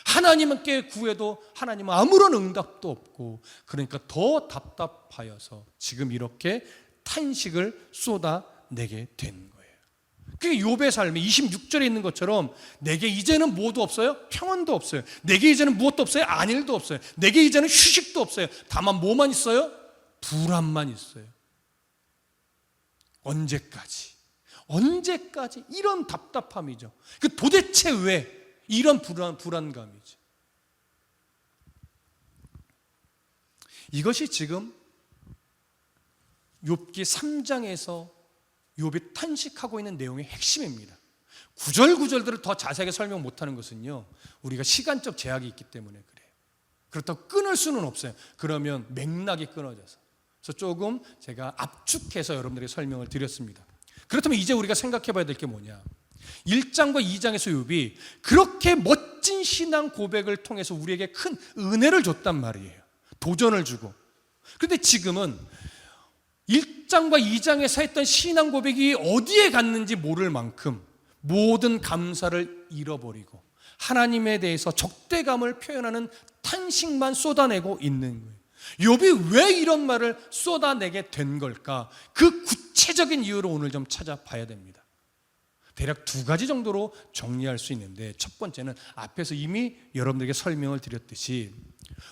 하나님께 구해도 하나님은 아무런 응답도 없고 그러니까 더 답답하여서 지금 이렇게 탄식을 쏟아내게 된 거예요. 그게 욥의 삶이 26절에 있는 것처럼 내게 이제는 뭐도 없어요? 평안도 없어요. 내게 이제는 무엇도 없어요? 안일도 없어요. 내게 이제는 휴식도 없어요. 다만 뭐만 있어요? 불안만 있어요. 언제까지 이런 답답함이죠. 그 도대체 왜 이런 불안감이죠. 이것이 지금 욥기 3장에서 욥이 탄식하고 있는 내용의 핵심입니다. 구절구절들을 더 자세하게 설명 못하는 것은요, 우리가 시간적 제약이 있기 때문에 그래요. 그렇다고 끊을 수는 없어요. 그러면 맥락이 끊어져서. 그래서 조금 제가 압축해서 여러분들에게 설명을 드렸습니다. 그렇다면 이제 우리가 생각해 봐야 될 게 뭐냐, 1장과 2장에서 욥이 그렇게 멋진 신앙 고백을 통해서 우리에게 큰 은혜를 줬단 말이에요. 도전을 주고. 그런데 지금은 1장과 2장에서 했던 신앙 고백이 어디에 갔는지 모를 만큼 모든 감사를 잃어버리고 하나님에 대해서 적대감을 표현하는 탄식만 쏟아내고 있는 거예요. 욥이 왜 이런 말을 쏟아내게 된 걸까? 그 구체적인 이유를 오늘 좀 찾아봐야 됩니다. 대략 두 가지 정도로 정리할 수 있는데, 첫 번째는 앞에서 이미 여러분들에게 설명을 드렸듯이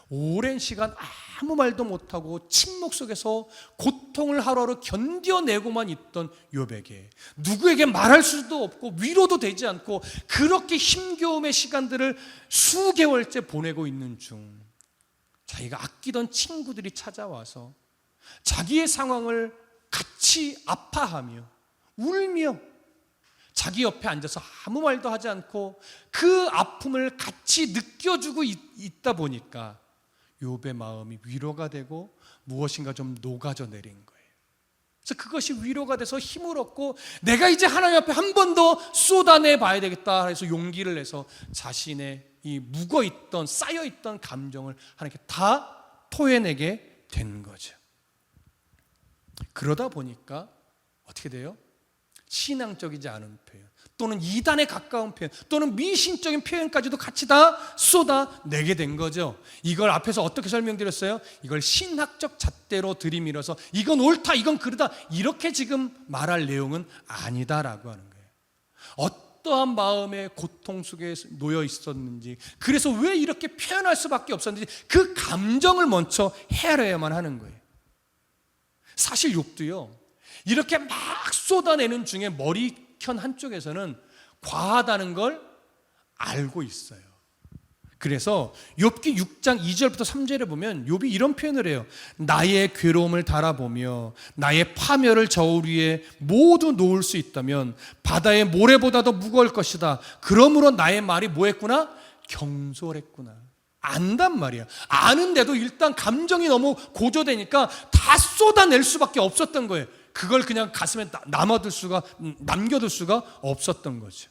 오랜 시간 아무 말도 못하고 침묵 속에서 고통을 하루하루 견뎌내고만 있던 욥에게 누구에게 말할 수도 없고 위로도 되지 않고 그렇게 힘겨움의 시간들을 수개월째 보내고 있는 중 자기가 아끼던 친구들이 찾아와서 자기의 상황을 같이 아파하며 울며 자기 옆에 앉아서 아무 말도 하지 않고 그 아픔을 같이 느껴주고 있다 보니까 욥의 마음이 위로가 되고 무엇인가 좀 녹아져 내린 거예요. 그래서 그것이 위로가 돼서 힘을 얻고 내가 이제 하나님 앞에 한 번 더 쏟아내 봐야 되겠다 해서 용기를 내서 자신의 이 묵어있던 쌓여있던 감정을 하나님께 다 토해내게 된 거죠. 그러다 보니까 어떻게 돼요? 신앙적이지 않은 표현 또는 이단에 가까운 표현 또는 미신적인 표현까지도 같이 다 쏟아내게 된 거죠. 이걸 앞에서 어떻게 설명드렸어요? 이걸 신학적 잣대로 들이밀어서 이건 옳다 이건 그르다 이렇게 지금 말할 내용은 아니다라고 하는 거예요. 어떠한 마음의 고통 속에 놓여 있었는지, 그래서 왜 이렇게 표현할 수밖에 없었는지 그 감정을 먼저 헤아려야만 하는 거예요. 사실 욥도요 이렇게 막 쏟아내는 중에 머리켠 한쪽에서는 과하다는 걸 알고 있어요. 그래서 욥기 6장 2절부터 3절에 보면 욥이 이런 표현을 해요. 나의 괴로움을 달아보며 나의 파멸을 저울 위에 모두 놓을 수 있다면 바다의 모래보다도 무거울 것이다. 그러므로 나의 말이 뭐했구나? 경솔했구나. 안단 말이야. 아는데도 일단 감정이 너무 고조되니까 다 쏟아낼 수밖에 없었던 거예요. 그걸 그냥 가슴에 남겨둘 수가 없었던 거죠.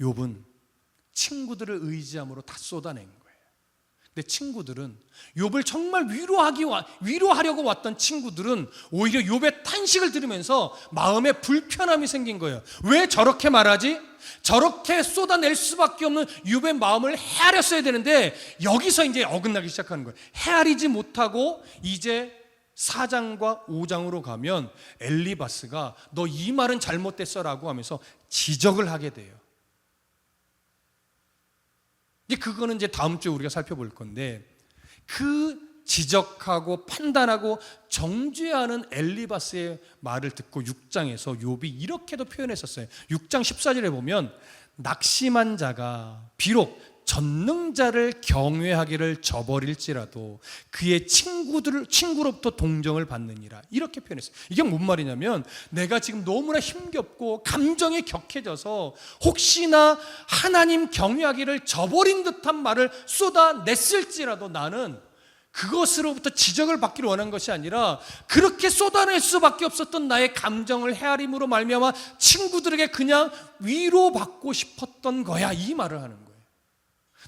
욥은 친구들을 의지함으로 다 쏟아낸 거예요. 근데 친구들은 욥을 정말 위로하려고 왔던 친구들은 오히려 욥의 탄식을 들으면서 마음에 불편함이 생긴 거예요. 왜 저렇게 말하지? 저렇게 쏟아낼 수밖에 없는 욥의 마음을 헤아렸어야 되는데 여기서 이제 어긋나기 시작하는 거예요. 헤아리지 못하고 이제 4장과 5장으로 가면 엘리바스가 너 이 말은 잘못됐어라고 하면서 지적을 하게 돼요. 그거는 이제 다음 주에 우리가 살펴볼 건데, 그 지적하고 판단하고 정죄하는 엘리바스의 말을 듣고 6장에서 욥이 이렇게도 표현했었어요. 6장 14절에 보면 낙심한 자가 비록 전능자를 경외하기를 저버릴지라도 그의 친구로부터 동정을 받느니라, 이렇게 표현했어요. 이게 뭔 말이냐면 내가 지금 너무나 힘겹고 감정이 격해져서 혹시나 하나님 경외하기를 저버린 듯한 말을 쏟아냈을지라도 나는 그것으로부터 지적을 받기를 원한 것이 아니라 그렇게 쏟아낼 수밖에 없었던 나의 감정을 헤아림으로 말미암아 친구들에게 그냥 위로받고 싶었던 거야, 이 말을 하는 거예요.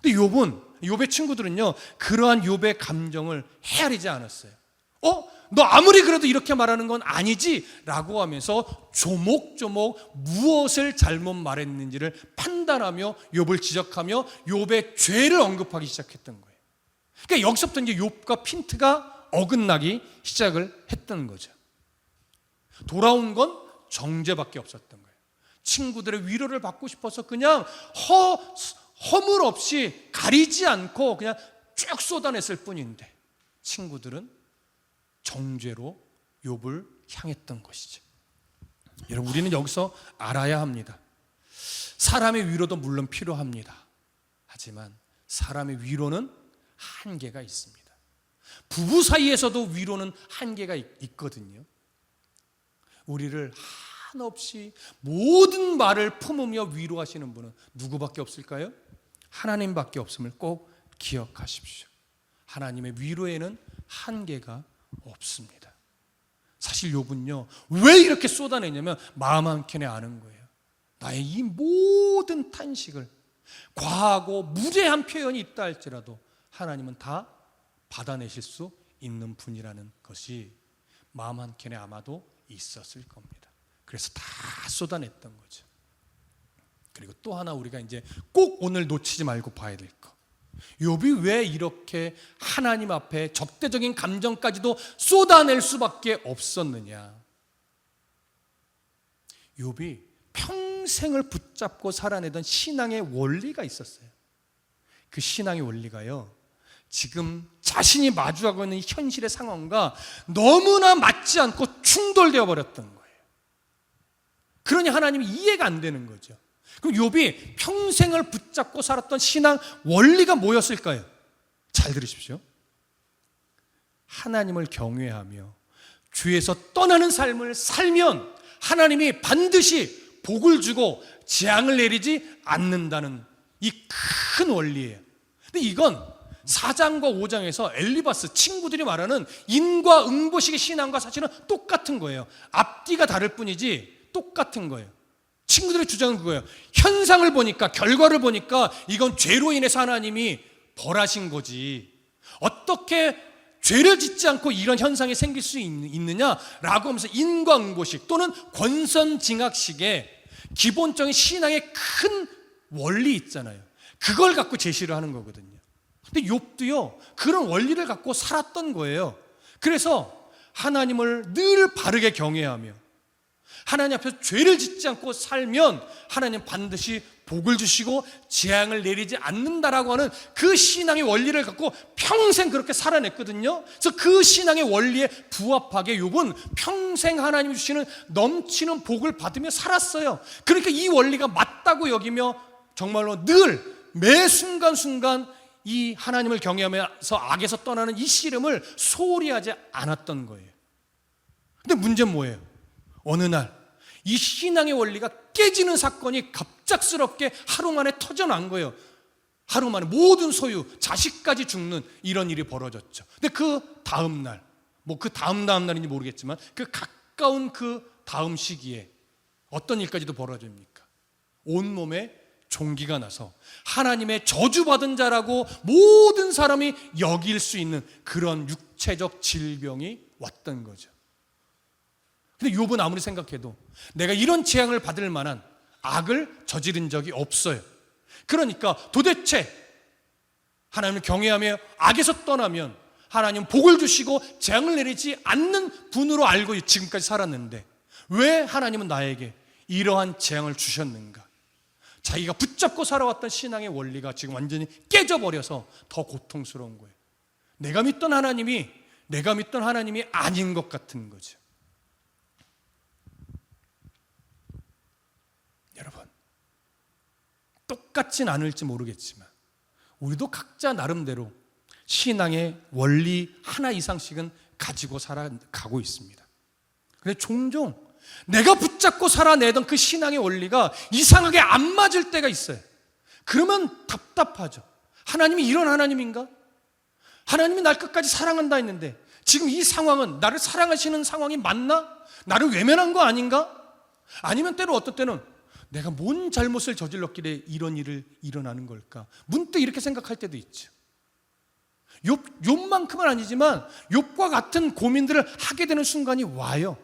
근데 욥의 친구들은요 그러한 욥의 감정을 헤아리지 않았어요. 너 아무리 그래도 이렇게 말하는 건 아니지 라고 하면서 조목조목 무엇을 잘못 말했는지를 판단하며 욥을 지적하며 욥의 죄를 언급하기 시작했던 거예요. 그러니까 여기서부터 이제 욥과 핀트가 어긋나기 시작을 했던 거죠. 돌아온 건 정죄밖에 없었던 거예요. 친구들의 위로를 받고 싶어서 그냥 허물 없이 가리지 않고 그냥 쭉 쏟아냈을 뿐인데 친구들은 정죄로 욥을 향했던 것이죠. 여러분, 우리는 여기서 알아야 합니다. 사람의 위로도 물론 필요합니다. 하지만 사람의 위로는 한계가 있습니다. 부부 사이에서도 위로는 한계가 있거든요. 우리를 한없이 모든 말을 품으며 위로하시는 분은 누구밖에 없을까요? 하나님밖에 없음을 꼭 기억하십시오. 하나님의 위로에는 한계가 없습니다. 사실 욥은요 왜 이렇게 쏟아내냐면 마음 한켠에 아는 거예요. 나의 이 모든 탄식을 과하고 무례한 표현이 있다 할지라도 하나님은 다 받아내실 수 있는 분이라는 것이 마음 한켠에 아마도 있었을 겁니다. 그래서 다 쏟아냈던 거죠. 그리고 또 하나 우리가 이제 꼭 오늘 놓치지 말고 봐야 될 거, 욥이 왜 이렇게 하나님 앞에 적대적인 감정까지도 쏟아낼 수밖에 없었느냐. 욥이 평생을 붙잡고 살아내던 신앙의 원리가 있었어요. 그 신앙의 원리가요 지금 자신이 마주하고 있는 현실의 상황과 너무나 맞지 않고 충돌되어 버렸던 거예요. 그러니 하나님이 이해가 안 되는 거죠. 그럼 욥이 평생을 붙잡고 살았던 신앙 원리가 뭐였을까요? 잘 들으십시오. 하나님을 경외하며 죄에서 떠나는 삶을 살면 하나님이 반드시 복을 주고 재앙을 내리지 않는다는 이 큰 원리예요. 근데 이건 4장과 5장에서 엘리바스 친구들이 말하는 인과 응보식의 신앙과 사실은 똑같은 거예요. 앞뒤가 다를 뿐이지 똑같은 거예요. 친구들의 주장은 그거예요. 현상을 보니까, 결과를 보니까 이건 죄로 인해서 하나님이 벌하신 거지, 어떻게 죄를 짓지 않고 이런 현상이 생길 수 있느냐라고 하면서 인과응보식 또는 권선징악식의 기본적인 신앙의 큰 원리 있잖아요. 그걸 갖고 제시를 하는 거거든요. 근데 욥도요 그런 원리를 갖고 살았던 거예요. 그래서 하나님을 늘 바르게 경외하며 하나님 앞에서 죄를 짓지 않고 살면 하나님 반드시 복을 주시고 재앙을 내리지 않는다라고 하는 그 신앙의 원리를 갖고 평생 그렇게 살아냈거든요. 그래서 그 신앙의 원리에 부합하게 욥은 평생 하나님이 주시는 넘치는 복을 받으며 살았어요. 그러니까 이 원리가 맞다고 여기며 정말로 늘 매 순간순간 이 하나님을 경외하면서 악에서 떠나는 이 씨름을 소홀히 하지 않았던 거예요. 근데 문제는 뭐예요? 어느 날 이 신앙의 원리가 깨지는 사건이 갑작스럽게 하루 만에 터져난 거예요. 하루 만에 모든 소유, 자식까지 죽는 이런 일이 벌어졌죠. 근데 그 다음 날, 뭐 그 다음 날인지 모르겠지만 그 가까운 그 다음 시기에 어떤 일까지도 벌어집니까? 온몸에 종기가 나서 하나님의 저주받은 자라고 모든 사람이 여길 수 있는 그런 육체적 질병이 왔던 거죠. 근데 욥은 아무리 생각해도 내가 이런 재앙을 받을 만한 악을 저지른 적이 없어요. 그러니까 도대체 하나님을 경외하며 악에서 떠나면 하나님 복을 주시고 재앙을 내리지 않는 분으로 알고 지금까지 살았는데 왜 하나님은 나에게 이러한 재앙을 주셨는가? 자기가 붙잡고 살아왔던 신앙의 원리가 지금 완전히 깨져버려서 더 고통스러운 거예요. 내가 믿던 하나님이 아닌 것 같은 거죠. 여러분, 똑같진 않을지 모르겠지만 우리도 각자 나름대로 신앙의 원리 하나 이상씩은 가지고 살아가고 있습니다. 그런데 종종 내가 붙잡고 살아내던 그 신앙의 원리가 이상하게 안 맞을 때가 있어요. 그러면 답답하죠. 하나님이 이런 하나님인가? 하나님이 날 끝까지 사랑한다 했는데 지금 이 상황은 나를 사랑하시는 상황이 맞나? 나를 외면한 거 아닌가? 아니면 때로 어떤 때는 내가 뭔 잘못을 저질렀길래 이런 일을 일어나는 걸까? 문득 이렇게 생각할 때도 있죠. 욥만큼은 아니지만 욥과 같은 고민들을 하게 되는 순간이 와요.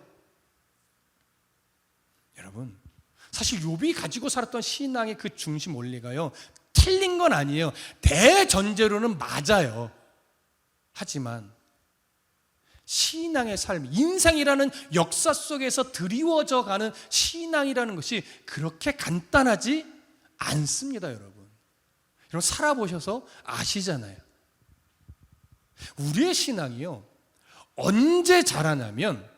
여러분, 사실 욥이 가지고 살았던 신앙의 그 중심 원리가요 틀린 건 아니에요. 대전제로는 맞아요. 하지만 신앙의 삶, 인생이라는 역사 속에서 드리워져 가는 신앙이라는 것이 그렇게 간단하지 않습니다. 여러분 살아보셔서 아시잖아요. 우리의 신앙이요 언제 자라나면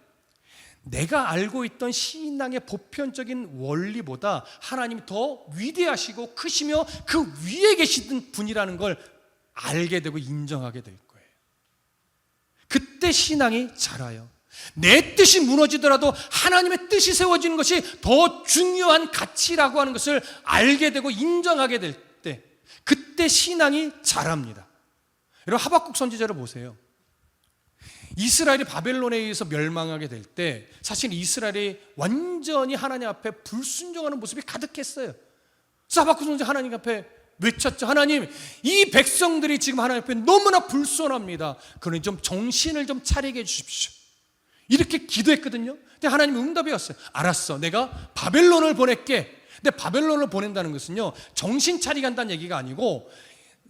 내가 알고 있던 신앙의 보편적인 원리보다 하나님이 더 위대하시고 크시며 그 위에 계시던 분이라는 걸 알게 되고 인정하게 될 거예요. 그때 신앙이 자라요. 내 뜻이 무너지더라도 하나님의 뜻이 세워지는 것이 더 중요한 가치라고 하는 것을 알게 되고 인정하게 될 때, 그때 신앙이 자랍니다. 여러분 하박국 선지자를 보세요. 이스라엘이 바벨론에 의해서 멸망하게 될 때 사실 이스라엘이 완전히 하나님 앞에 불순종하는 모습이 가득했어요. 그래서 하박국 선지자 하나님 앞에 외쳤죠. 하나님, 이 백성들이 지금 하나님 앞에 너무나 불손합니다. 그러니 좀 정신을 좀 차리게 해주십시오. 이렇게 기도했거든요. 근데 하나님이 응답이 왔어요. 알았어, 내가 바벨론을 보낼게. 근데 바벨론을 보낸다는 것은요 정신 차리게 한다는 얘기가 아니고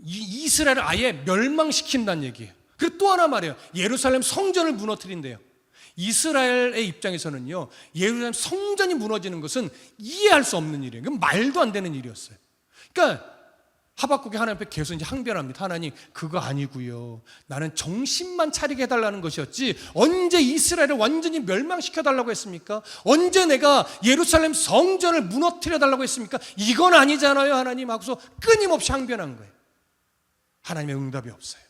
이스라엘을 아예 멸망시킨다는 얘기예요. 그리고 또 하나 말해요. 예루살렘 성전을 무너뜨린대요. 이스라엘의 입장에서는요 예루살렘 성전이 무너지는 것은 이해할 수 없는 일이에요. 그건 말도 안 되는 일이었어요. 그러니까 하박국이 하나님 앞에 계속 이제 항변합니다. 하나님, 그거 아니고요. 나는 정신만 차리게 해달라는 것이었지 언제 이스라엘을 완전히 멸망시켜달라고 했습니까? 언제 내가 예루살렘 성전을 무너뜨려달라고 했습니까? 이건 아니잖아요 하나님 하고서 끊임없이 항변한 거예요. 하나님의 응답이 없어요.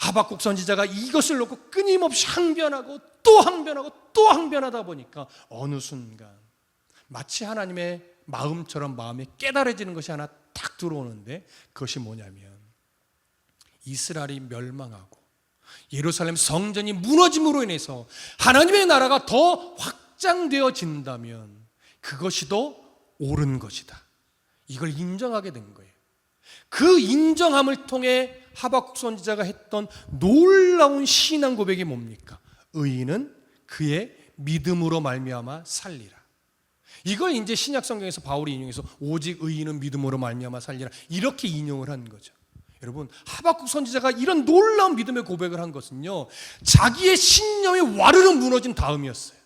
하박국 선지자가 이것을 놓고 끊임없이 항변하고 또 항변하고 또 항변하다 보니까 어느 순간 마치 하나님의 마음처럼 마음에 깨달아지는 것이 하나 딱 들어오는데, 그것이 뭐냐면 이스라엘이 멸망하고 예루살렘 성전이 무너짐으로 인해서 하나님의 나라가 더 확장되어진다면 그것이 더 옳은 것이다, 이걸 인정하게 된 거예요. 그 인정함을 통해 하박국 선지자가 했던 놀라운 신앙 고백이 뭡니까? 의인은 그의 믿음으로 말미암아 살리라. 이걸 이제 신약 성경에서 바울이 인용해서 오직 의인은 믿음으로 말미암아 살리라, 이렇게 인용을 한 거죠. 여러분, 하박국 선지자가 이런 놀라운 믿음의 고백을 한 것은요, 자기의 신념이 와르르 무너진 다음이었어요.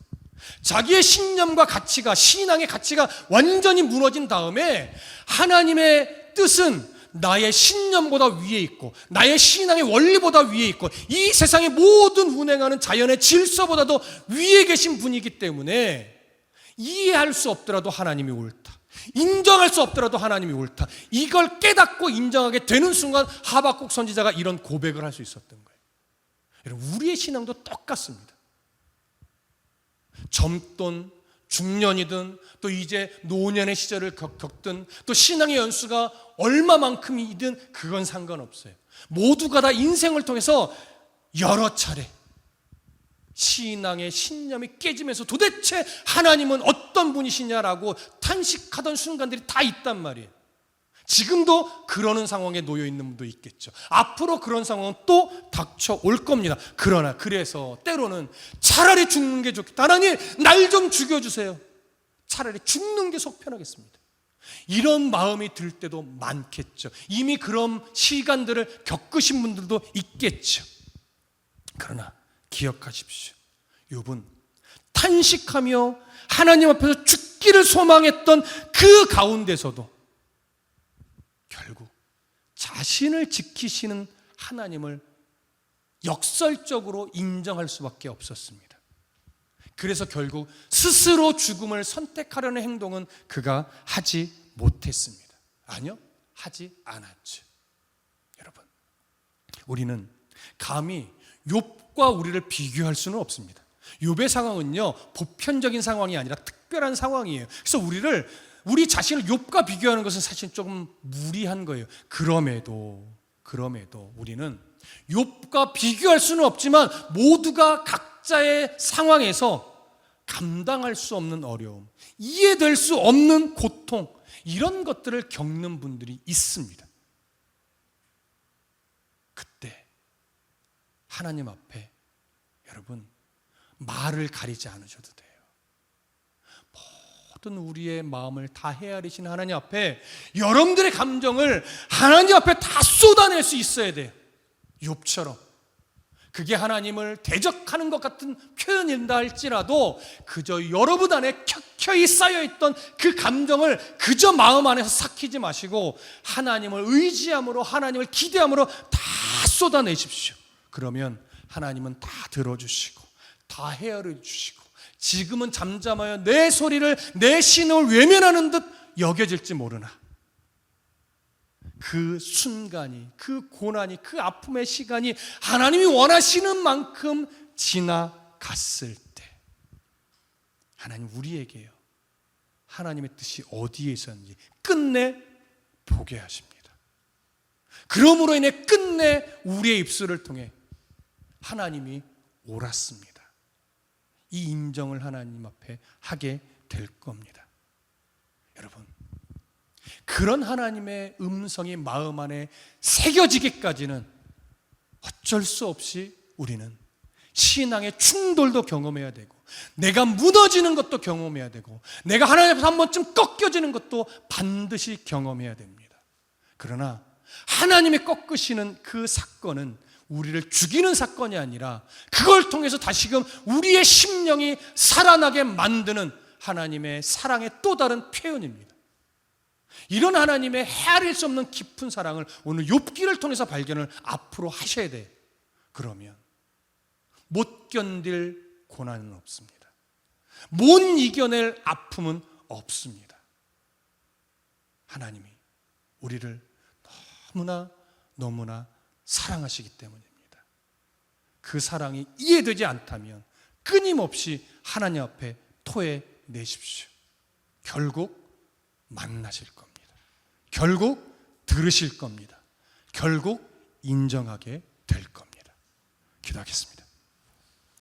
자기의 신념과 가치가, 신앙의 가치가 완전히 무너진 다음에 하나님의 뜻은 나의 신념보다 위에 있고 나의 신앙의 원리보다 위에 있고 이 세상의 모든 운행하는 자연의 질서보다도 위에 계신 분이기 때문에 이해할 수 없더라도 하나님이 옳다, 인정할 수 없더라도 하나님이 옳다, 이걸 깨닫고 인정하게 되는 순간 하박국 선지자가 이런 고백을 할 수 있었던 거예요. 여러분, 우리의 신앙도 똑같습니다. 젊든 중년이든 또 이제 노년의 시절을 겪든 또 신앙의 연수가 얼마만큼이든 그건 상관없어요. 모두가 다 인생을 통해서 여러 차례 신앙의 신념이 깨지면서 도대체 하나님은 어떤 분이시냐라고 탄식하던 순간들이 다 있단 말이에요. 지금도 그러는 상황에 놓여 있는 분도 있겠죠. 앞으로 그런 상황은 또 닥쳐올 겁니다. 그러나 그래서 때로는 차라리 죽는 게 좋겠다, 하나님 날 좀 죽여주세요, 차라리 죽는 게 속 편하겠습니다, 이런 마음이 들 때도 많겠죠. 이미 그런 시간들을 겪으신 분들도 있겠죠. 그러나 기억하십시오, 욥은 탄식하며 하나님 앞에서 죽기를 소망했던 그 가운데서도 결국 자신을 지키시는 하나님을 역설적으로 인정할 수밖에 없었습니다. 그래서 결국 스스로 죽음을 선택하려는 행동은 그가 하지 못했습니다. 아니요, 하지 않았죠. 여러분, 우리는 감히 욥과 우리를 비교할 수는 없습니다. 욥의 상황은요, 보편적인 상황이 아니라 특별한 상황이에요. 그래서 우리 자신을 욥과 비교하는 것은 사실 조금 무리한 거예요. 그럼에도 우리는 욥과 비교할 수는 없지만 모두가 각자의 상황에서 감당할 수 없는 어려움, 이해될 수 없는 고통, 이런 것들을 겪는 분들이 있습니다. 그때 하나님 앞에 여러분 말을 가리지 않으셔도 돼요. 모든 우리의 마음을 다 헤아리시는 하나님 앞에 여러분들의 감정을 하나님 앞에 다 쏟아낼 수 있어야 돼요. 욥처럼. 그게 하나님을 대적하는 것 같은 표현인다 할지라도 그저 여러분 안에 켜켜이 쌓여있던 그 감정을 그저 마음 안에서 삭히지 마시고 하나님을 의지함으로, 하나님을 기대함으로 다 쏟아내십시오. 그러면 하나님은 다 들어주시고 다 헤아려 주시고 지금은 잠잠하여 내 소리를, 내 신음을 외면하는 듯 여겨질지 모르나 그 순간이, 그 고난이, 그 아픔의 시간이 하나님이 원하시는 만큼 지나갔을 때 하나님 우리에게요, 하나님의 뜻이 어디에 있었는지 끝내 보게 하십니다. 그러므로 인해 끝내 우리의 입술을 통해 하나님이 옳았습니다, 이 인정을 하나님 앞에 하게 될 겁니다. 여러분, 그런 하나님의 음성이 마음 안에 새겨지기까지는 어쩔 수 없이 우리는 신앙의 충돌도 경험해야 되고 내가 무너지는 것도 경험해야 되고 내가 하나님 앞에서 한 번쯤 꺾여지는 것도 반드시 경험해야 됩니다. 그러나 하나님이 꺾으시는 그 사건은 우리를 죽이는 사건이 아니라 그걸 통해서 다시금 우리의 심령이 살아나게 만드는 하나님의 사랑의 또 다른 표현입니다. 이런 하나님의 헤아릴 수 없는 깊은 사랑을 오늘 욥기를 통해서 발견을 앞으로 하셔야 돼요. 그러면 못 견딜 고난은 없습니다. 못 이겨낼 아픔은 없습니다. 하나님이 우리를 너무나 사랑하시기 때문입니다. 그 사랑이 이해되지 않다면 끊임없이 하나님 앞에 토해내십시오. 결국 만나실 겁니다. 결국 들으실 겁니다. 결국 인정하게 될 겁니다. 기도하겠습니다.